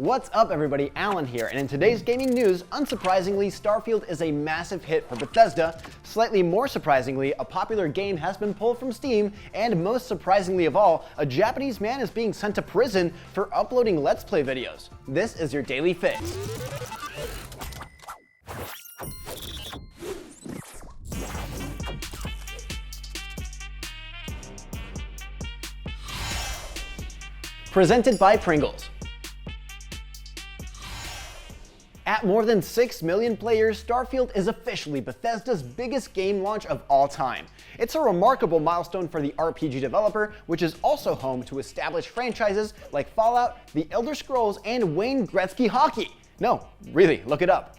What's up everybody, Alan here, and in today's gaming news, unsurprisingly, Starfield is a massive hit for Bethesda. Slightly more surprisingly, a popular game has been pulled from Steam, and most surprisingly of all, a Japanese man is being sent to prison for uploading Let's Play videos. This is your Daily Fix. Presented by Pringles. At more than 6 million players, Starfield is officially Bethesda's biggest game launch of all time. It's a remarkable milestone for the RPG developer, which is also home to established franchises like Fallout, The Elder Scrolls, and Wayne Gretzky Hockey. No, really, look it up.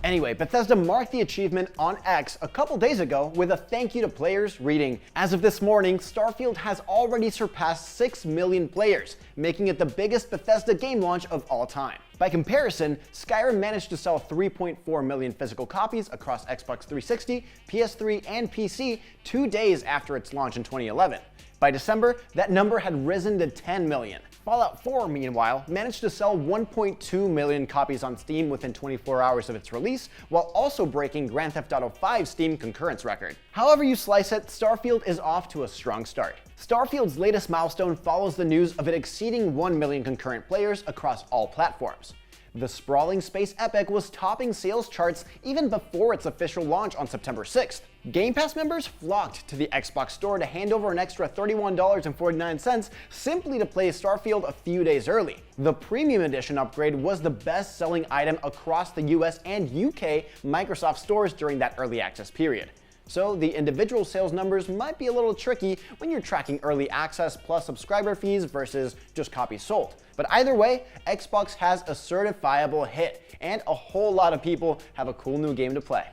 Anyway, Bethesda marked the achievement on X a couple days ago with a thank you to players reading, "As of this morning, Starfield has already surpassed 6 million players, making it the biggest Bethesda game launch of all time." By comparison, Skyrim managed to sell 3.4 million physical copies across Xbox 360, PS3, and PC 2 days after its launch in 2011. By December, that number had risen to 10 million. Fallout 4, meanwhile, managed to sell 1.2 million copies on Steam within 24 hours of its release, while also breaking Grand Theft Auto 5's Steam concurrence record. However you slice it, Starfield is off to a strong start. Starfield's latest milestone follows the news of it exceeding 1 million concurrent players across all platforms. The sprawling space epic was topping sales charts even before its official launch on September 6th. Game Pass members flocked to the Xbox store to hand over an extra $31.49 simply to play Starfield a few days early. The Premium Edition upgrade was the best-selling item across the US and UK Microsoft stores during that early access period. So the individual sales numbers might be a little tricky when you're tracking early access plus subscriber fees versus just copies sold. But either way, Xbox has a certifiable hit, and a whole lot of people have a cool new game to play.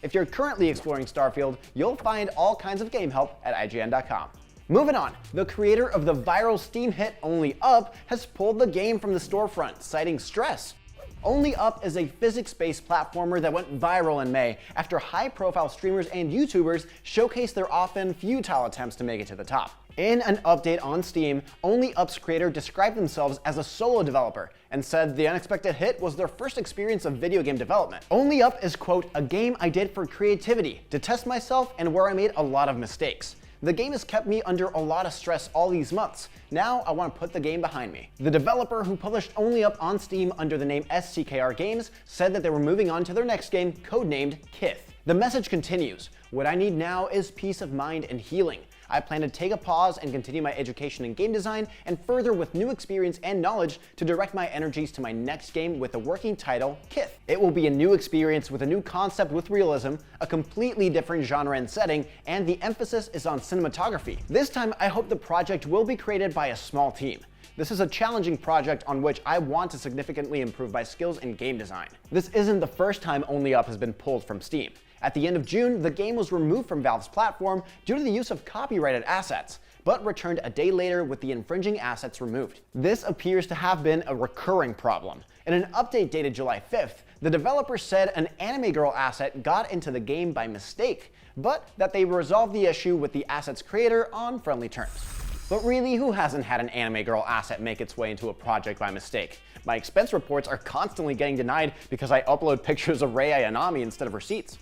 If you're currently exploring Starfield, you'll find all kinds of game help at IGN.com. Moving on, the creator of the viral Steam hit Only Up has pulled the game from the storefront, citing stress. Only Up is a physics-based platformer that went viral in May after high-profile streamers and YouTubers showcased their often futile attempts to make it to the top. In an update on Steam, Only Up's creator described themselves as a solo developer and said the unexpected hit was their first experience of video game development. Only Up is, quote, "a game I did for creativity, to test myself and where I made a lot of mistakes. The game has kept me under a lot of stress all these months. Now I want to put the game behind me." The developer, who published Only Up on Steam under the name SCKR Games, said that they were moving on to their next game, codenamed Kith. The message continues, "What I need now is peace of mind and healing. I plan to take a pause and continue my education in game design and further with new experience and knowledge to direct my energies to my next game with a working title, Kith. It will be a new experience with a new concept with realism, a completely different genre and setting, and the emphasis is on cinematography. This time, I hope the project will be created by a small team. This is a challenging project on which I want to significantly improve my skills in game design." This isn't the first time Only Up has been pulled from Steam. At the end of June, the game was removed from Valve's platform due to the use of copyrighted assets, but returned a day later with the infringing assets removed. This appears to have been a recurring problem. In an update dated July 5th, the developer said an Anime Girl asset got into the game by mistake, but that they resolved the issue with the asset's creator on friendly terms. But really, who hasn't had an Anime Girl asset make its way into a project by mistake? My expense reports are constantly getting denied because I upload pictures of Rei Ayanami instead of receipts.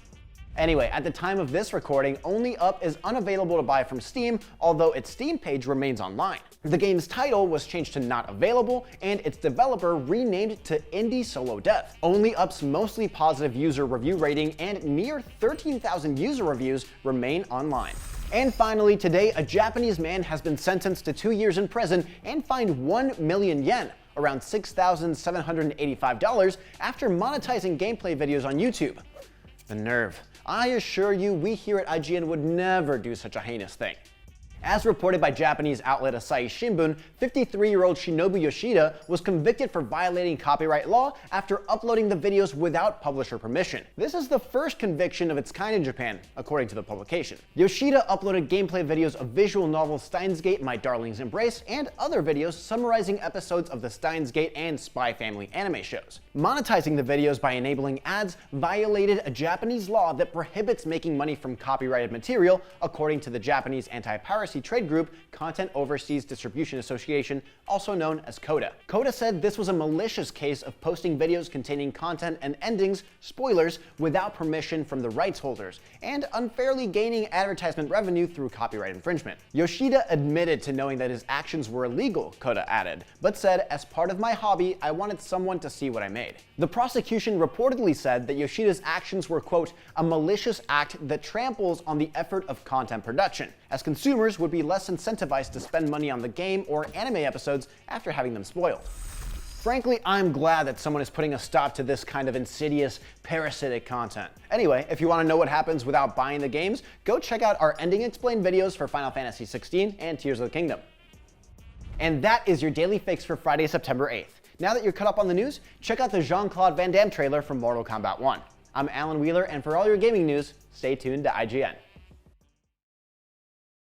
Anyway, at the time of this recording, Only Up is unavailable to buy from Steam, although its Steam page remains online. The game's title was changed to Not Available, and its developer renamed to Indie Solo Dev. Only Up's mostly positive user review rating and near 13,000 user reviews remain online. And finally, today, a Japanese man has been sentenced to 2 years in prison and fined 1 million yen, around $6,785, after monetizing gameplay videos on YouTube. The nerve. I assure you, we here at IGN would never do such a heinous thing. As reported by Japanese outlet Asahi Shimbun, 53-year-old Shinobu Yoshida was convicted for violating copyright law after uploading the videos without publisher permission. This is the first conviction of its kind in Japan, according to the publication. Yoshida uploaded gameplay videos of visual novel Steins Gate: My Darling's Embrace and other videos summarizing episodes of the Steins Gate and Spy Family anime shows. Monetizing the videos by enabling ads violated a Japanese law that prohibits making money from copyrighted material, according to the Japanese anti-piracy Fantasy trade group, Content Overseas Distribution Association, also known as CODA. CODA said this was a malicious case of posting videos containing content and endings, spoilers, without permission from the rights holders, and unfairly gaining advertisement revenue through copyright infringement. Yoshida admitted to knowing that his actions were illegal, CODA added, but said, "As part of my hobby, I wanted someone to see what I made." The prosecution reportedly said that Yoshida's actions were, quote, "a malicious act that tramples on the effort of content production," as consumers would be less incentivized to spend money on the game or anime episodes after having them spoiled. Frankly, I'm glad that someone is putting a stop to this kind of insidious, parasitic content. Anyway, if you want to know what happens without buying the games, go check out our Ending Explained videos for Final Fantasy XVI and Tears of the Kingdom. And that is your Daily Fix for Friday, September 8th. Now that you're caught up on the news, check out the Jean-Claude Van Damme trailer from Mortal Kombat 1. I'm Alan Wheeler, and for all your gaming news, stay tuned to IGN.